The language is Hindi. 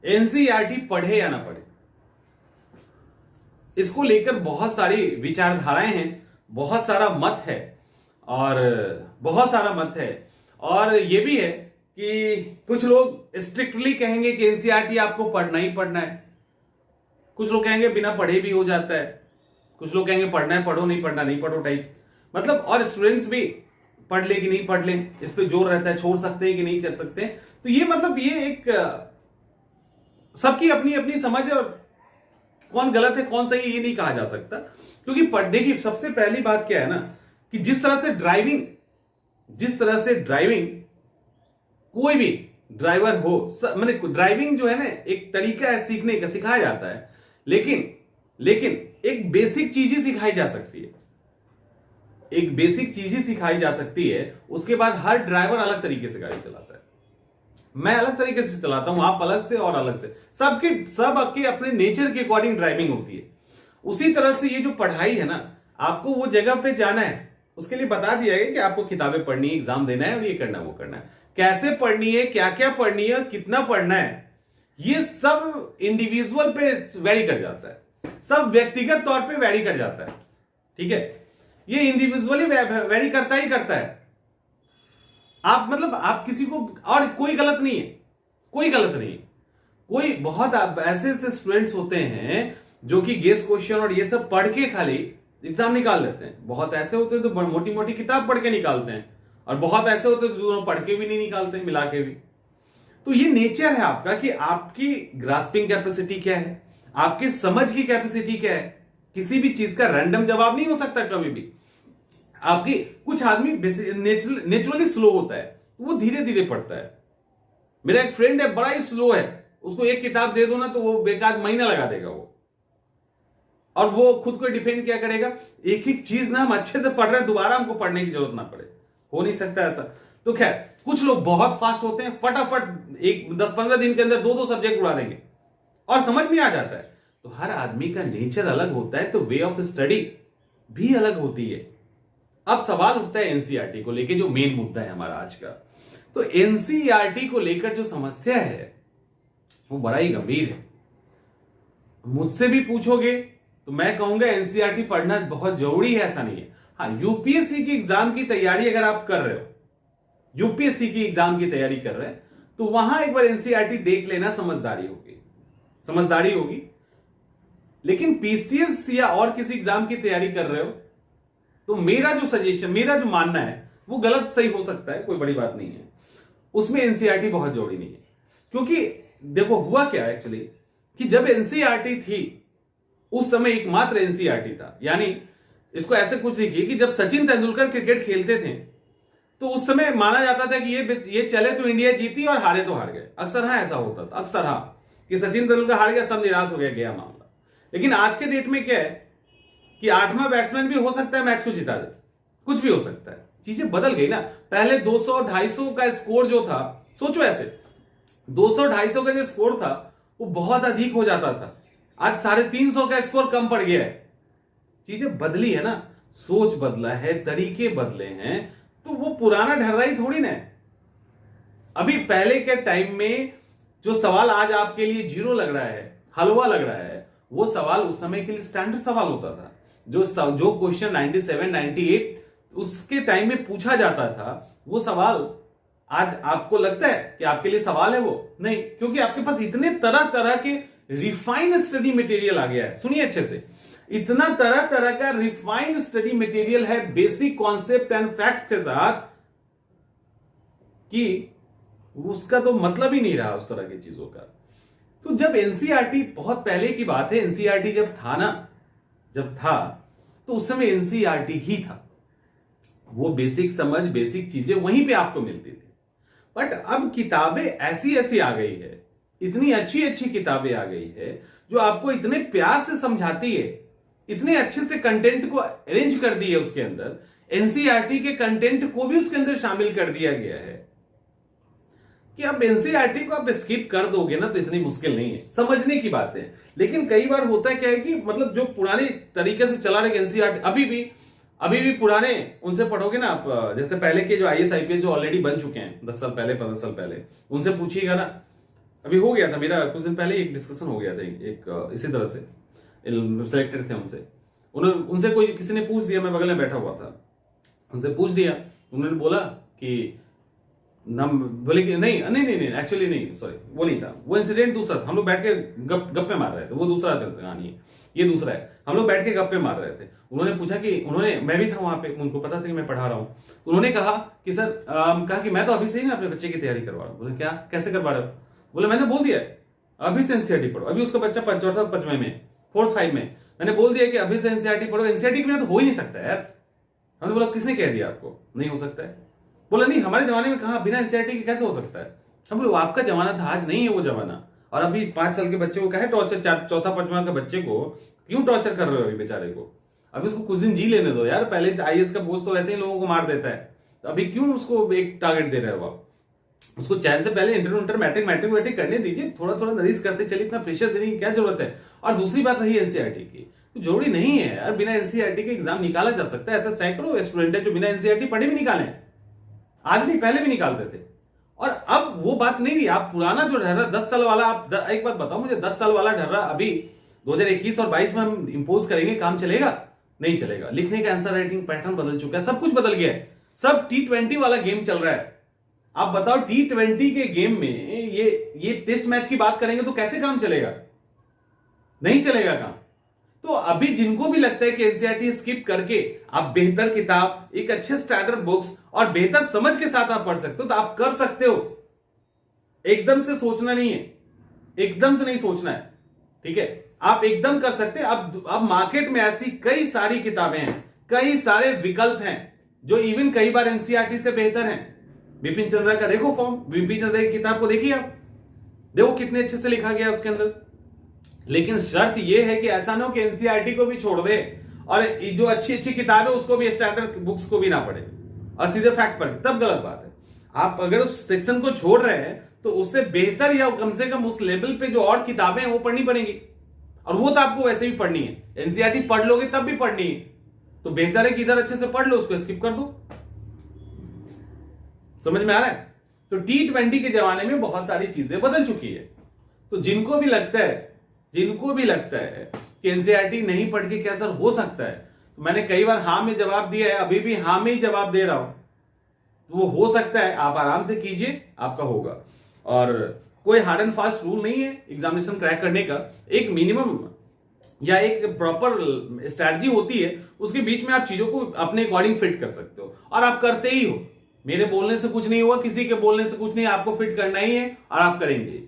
एनसीईआरटी पढ़े या ना पढ़े, इसको लेकर बहुत सारी विचारधाराएं हैं, बहुत सारा मत है और बहुत सारा मत है। और ये भी है कि कुछ लोग स्ट्रिक्टली कहेंगे कि एनसीईआरटी आपको पढ़ना ही पढ़ना है, कुछ लोग कहेंगे बिना पढ़े भी हो जाता है, कुछ लोग कहेंगे पढ़ना है पढ़ो, नहीं पढ़ना नहीं पढ़ो टाइप। मतलब और स्टूडेंट्स भी पढ़ ले कि नहीं पढ़ ले, इस पे जोर रहता है, छोड़ सकते हैं कि नहीं कर सकते। तो ये मतलब ये एक सबकी अपनी अपनी समझ है, और कौन गलत है कौन सही है ये नहीं कहा जा सकता। क्योंकि पढ़ने की सबसे पहली बात क्या है ना, कि जिस तरह से ड्राइविंग कोई भी ड्राइवर हो, मैंने ड्राइविंग जो है ना एक तरीका है सीखने का, सिखाया जाता है, लेकिन एक बेसिक चीज ही सिखाई जा सकती है, एक बेसिक चीज ही सिखाई जा सकती है। उसके बाद हर ड्राइवर अलग तरीके से गाड़ी चलाता है, मैं अलग तरीके से चलाता हूं, आप अलग से और अलग से, सबके अपने नेचर के अकॉर्डिंग ड्राइविंग होती है। उसी तरह से ये जो पढ़ाई है ना, आपको वो जगह पे जाना है, उसके लिए बता दिया है कि आपको किताबें पढ़नी है, एग्जाम देना है और ये करना वो करना है। कैसे पढ़नी है, क्या क्या पढ़नी है और कितना पढ़ना है, ये सब इंडिविजुअल पे वेरी कर जाता है, सब व्यक्तिगत तौर पे वेरी कर जाता है। ठीक है, ये इंडिविजुअली वेरी करता ही करता है। आप मतलब आप किसी को, और कोई गलत नहीं है, कोई गलत नहीं है। कोई बहुत ऐसे स्टूडेंट्स होते हैं जो कि गेस क्वेश्चन और ये सब पढ़ के खाली एग्जाम निकाल लेते हैं, बहुत ऐसे होते हैं तो मोटी मोटी किताब पढ़ के निकालते हैं, और बहुत ऐसे होते हैं जो दोनों पढ़ के भी नहीं निकालते, मिला के भी। तो ये नेचर है आपका कि आपकी ग्रास्पिंग कैपेसिटी क्या है, आपकी समझ की कैपेसिटी क्या है। किसी भी चीज का रैंडम जवाब नहीं हो सकता कभी भी। आपकी कुछ आदमी नेचुरली स्लो होता है, वो धीरे धीरे पढ़ता है। मेरा एक फ्रेंड है, बड़ा ही स्लो है, उसको एक किताब दे दो ना तो वो बेकार महीना लगा देगा वो, और वो खुद को डिफेंड क्या करेगा, एक एक चीज ना हम अच्छे से पढ़ रहे हैं, दोबारा हमको पढ़ने की जरूरत ना पड़े। हो नहीं सकता ऐसा। तो खैर, कुछ लोग बहुत फास्ट होते हैं, फटाफट एक 10-15 दिन के अंदर 2-2 सब्जेक्ट उड़ा देंगे और समझ में आ जाता है। तो हर आदमी का नेचर अलग होता है, तो वे ऑफ स्टडी भी अलग होती है। अब सवाल उठता है एनसीईआरटी को लेकर, जो मेन मुद्दा है हमारा आज का। तो एनसीईआरटी को लेकर जो समस्या है वो बड़ा ही गंभीर है। मुझसे भी पूछोगे तो मैं कहूंगा एनसीईआरटी पढ़ना बहुत जरूरी है, ऐसा नहीं है। हाँ, यूपीएससी की एग्जाम की तैयारी अगर आप कर रहे हो, यूपीएससी की एग्जाम की तैयारी कर रहे हैं, तो वहां एक बार एनसीईआरटी देख लेना, समझदारी होगी। लेकिन पीसीएस या और किसी एग्जाम की तैयारी कर रहे हो तो मेरा जो सजेशन, मेरा जो मानना है वो गलत सही हो सकता है, कोई बड़ी बात नहीं है, उसमें एनसीईआरटी बहुत जरूरी नहीं है। क्योंकि देखो हुआ क्या एक्चुअली, कि जब एनसीईआरटी थी उस समय एकमात्र एनसीईआरटी था। यानी इसको ऐसे कुछ नहीं किया कि जब सचिन तेंदुलकर क्रिकेट खेलते थे तो उस समय माना जाता था कि ये चले तो इंडिया जीती और हारे तो हार गए। अक्सर हाँ ऐसा होता था, अक्सर हाँ, कि सचिन तेंदुलकर हार गया, सब निराश हो गया मामला। लेकिन आज के डेट में क्या है कि 8वां बैट्समैन भी हो सकता है मैच को जिता दे, कुछ भी हो सकता है। चीजें बदल गई ना। पहले 200-250 का स्कोर जो था, सोचो ऐसे 200-250 का जो स्कोर था वो बहुत अधिक हो जाता था, आज 350 का स्कोर कम पड़ गया है। चीजें बदली है ना, सोच बदला है, तरीके बदले हैं, तो वो पुराना ढर्राई थोड़ी ना है। अभी पहले के टाइम में जो सवाल आज आपके लिए जीरो लग रहा है, हलवा लग रहा है, वो सवाल उस समय के लिए स्टैंडर्ड सवाल होता था। जो क्वेश्चन 97-98 उसके टाइम में पूछा जाता था, वो सवाल आज आपको लगता है कि आपके लिए सवाल है? वो नहीं, क्योंकि आपके पास इतने तरह तरह के रिफाइंड स्टडी मटेरियल आ गया है। सुनिए अच्छे से, इतना तरह तरह का रिफाइंड स्टडी मटेरियल है बेसिक कॉन्सेप्ट एंड फैक्ट के साथ, कि उसका तो मतलब ही नहीं रहा उस तरह की चीजों का। तो जब एनसीईआरटी, बहुत पहले की बात है, एनसीईआरटी जब था तो उस समय एनसीईआरटी ही था, वो बेसिक समझ, बेसिक चीजें वहीं पे आपको मिलती थी। बट अब किताबें ऐसी ऐसी आ गई है, इतनी अच्छी अच्छी किताबें आ गई है जो आपको इतने प्यार से समझाती है, इतने अच्छे से कंटेंट को अरेंज कर दी है उसके अंदर, एनसीईआरटी के कंटेंट को भी उसके अंदर शामिल कर दिया गया है कि अब एनसीईआरटी को आप स्किप कर दोगे ना तो इतनी मुश्किल नहीं है, समझने की बात है। लेकिन कई बार होता है क्या है कि मतलब जो पुराने तरीके से चला रहे एनसीईआरटी, अभी भी पुराने उनसे पढ़ोगे ना आप, जैसे पहले के जो आईएएस आईपीएस जो ऑलरेडी बन चुके हैं 10 साल पहले 15 साल पहले, उनसे पूछिएगा ना अभी हो गया था मेरा कुछ दिन पहले एक डिस्कशन हो गया था एक इसी तरह से, सिलेक्टेड थे हमसे, उन्होंने उनसे कोई किसी ने पूछ दिया, मैं बगल में बैठा हुआ था, उनसे पूछ दिया, उन्होंने बोला कि नाम, बोले कि नहीं नहीं नहीं नहीं एक्चुअली नहीं, सॉरी वो नहीं था, वो इंसिडेंट दूसरा था। हम लोग बैठ के गप्पे मार रहे थे, वो दूसरा था कहानी, ये दूसरा है। हम लोग बैठ के गप्पे मार रहे थे, उन्होंने पूछा कि मैं भी था वहां पे, उनको पता था कि मैं पढ़ा रहा हूँ। उन्होंने कहा कि सर कहा कि मैं तो अभी से ही ना अपने बच्चे की तैयारी करवा रहा हूँ। बोले क्या, कैसे करवा रहे हो? बोले मैंने बोल दिया अभी से एनसीईआरटी पढ़ो। अभी उसका बच्चा चौथा पांचवें में, 4th 5 में, मैंने बोल दिया कि अभी से एनसीईआरटी पढ़ो। एनसीईआरटी के बिना तो हो ही नहीं सकता यार। हमने बोला किसने कह दिया आपको नहीं हो सकता है? बोला नहीं हमारे जमाने में कहा बिना एनसीईआरटी के कैसे हो सकता है? हम बोले आपका जमाना था, आज नहीं है वो जमाना। और अभी 5 साल के बच्चे को कहे टॉर्चर, चौथा पांचवा के बच्चे को क्यों टॉर्चर कर रहे हो अभी बेचारे को? अभी उसको कुछ दिन जी लेने दो यार, पहले से आईएएस का पोस्ट तो ऐसे ही लोगों को मार देता है, तो अभी क्यों उसको एक टारगेट दे रहे हो आप? उसको चैन से पहले इंटर मैट्रिक करने दीजिए, थोड़ा थोड़ा नरीस करते चलिए, इतना प्रेशर देने की क्या जरूरत है? और दूसरी बात रही एनसीईआरटी की, तो जरूरी नहीं है यार बिना एनसीईआरटी के एग्जाम निकाला जा सकता है। ऐसे सैकड़ों स्टूडेंट है जो बिना एनसीईआरटी पढ़े भी निकाले, आज नहीं पहले भी निकालते थे। और अब वो बात नहीं रही, आप पुराना जो ढर्रा 10 साल वाला, आप एक बात बताओ मुझे, 10 साल वाला ढर्रा अभी 2021 और 22 में हम इंपोज करेंगे, काम चलेगा? नहीं चलेगा। लिखने का आंसर राइटिंग पैटर्न बदल चुका है, सब कुछ बदल गया है, सब T20 वाला गेम चल रहा है। आप बताओ T20 के गेम में ये टेस्ट मैच की बात करेंगे तो कैसे काम चलेगा? नहीं चलेगा काम। तो अभी जिनको भी लगता है कि एनसीईआरटी स्किप करके आप बेहतर किताब, एक अच्छे स्टैंडर्ड बुक्स और बेहतर समझ के साथ आप पढ़ सकते हो, तो आप कर सकते हो। एकदम से सोचना नहीं है, एकदम से नहीं सोचना है, ठीक है? आप एकदम कर सकते हैं। अब मार्केट में ऐसी कई सारी किताबें हैं, कई सारे विकल्प हैं जो इवन कई बार एनसीईआरटी से बेहतर हैं। बिपिन चंद्रा का देखो फॉर्म, बिपिन चंद्रा की किताब को देखिए आप, देखो कितने अच्छे से लिखा गया उसके अंदर। लेकिन शर्त यह है कि ऐसा ना हो कि एनसीईआरटी को भी छोड़ दे और जो अच्छी अच्छी किताब है उसको भी, स्टैंडर्ड बुक्स को भी ना पढ़े और सीधे फैक्ट पढ़े, तब गलत बात है। आप अगर उस सेक्शन को छोड़ रहे हैं तो उससे बेहतर या कम से कम उस लेवल पे जो और किताबें हैं वो पढ़नी पड़ेंगी, और वो तो आपको वैसे भी पढ़नी है। एनसीईआरटी पढ़ लोगे तब भी पढ़नी है, तो बेहतर है कि इधर अच्छे से पढ़ लो, उसको स्किप कर दो। समझ में आ रहा है? तो T20 के जमाने में बहुत सारी चीजें बदल चुकी है। तो जिनको भी लगता है कि एनसीईआरटी नहीं पढ़ के क्या असर हो सकता है, तो मैंने कई बार हां में जवाब दिया है, अभी भी हां में ही जवाब दे रहा हूं। तो वो हो सकता है, आप आराम से कीजिए, आपका होगा। और कोई हार्ड एंड फास्ट रूल नहीं है एग्जामिनेशन क्रैक करने का। एक मिनिमम या एक प्रॉपर स्ट्रैटेजी होती है, उसके बीच में आप चीजों को अपने अकॉर्डिंग फिट कर सकते हो, और आप करते ही हो। मेरे बोलने से कुछ नहीं हुआ, किसी के बोलने से कुछ नहीं, आपको फिट करना ही है और आप करेंगे।